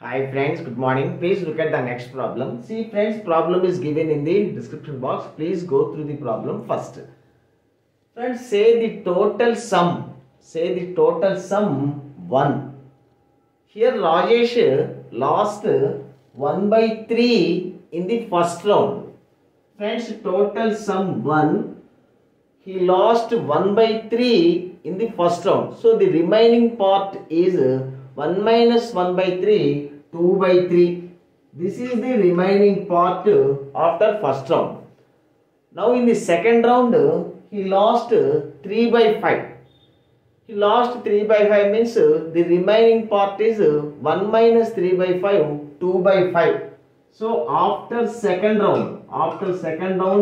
Hi friends, good morning. Please look at the next problem. See friends, problem is given in the description box. Please go through the problem first. Friends, say the total sum. Say the total sum 1. Here Rajesh lost 1 by 3 in the first round. Friends, total sum 1. He lost 1 by 3 in the first round. So the remaining part is 1 minus 1 by 3, 2 by 3. This is the remaining part after first round. Now in the second round, he lost 3 by 5. He lost 3 by 5 means the remaining part is 1 minus 3 by 5, 2 by 5. So after second round,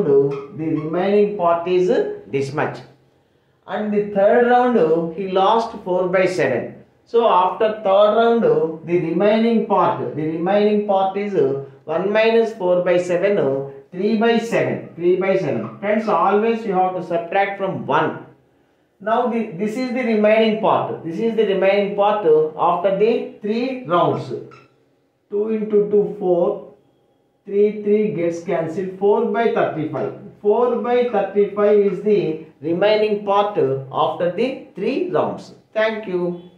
the remaining part is this much. And the third round, he lost 4 by 7. So after third round, the remaining part is 1 minus 4 by 7, 3 by 7. Friends, always you have to subtract from 1. Now this is the remaining part. After the 3 rounds. 2 into 2, 4. 3 gets cancelled. 4 by 35. 4 by 35 is the remaining part after the 3 rounds. Thank you.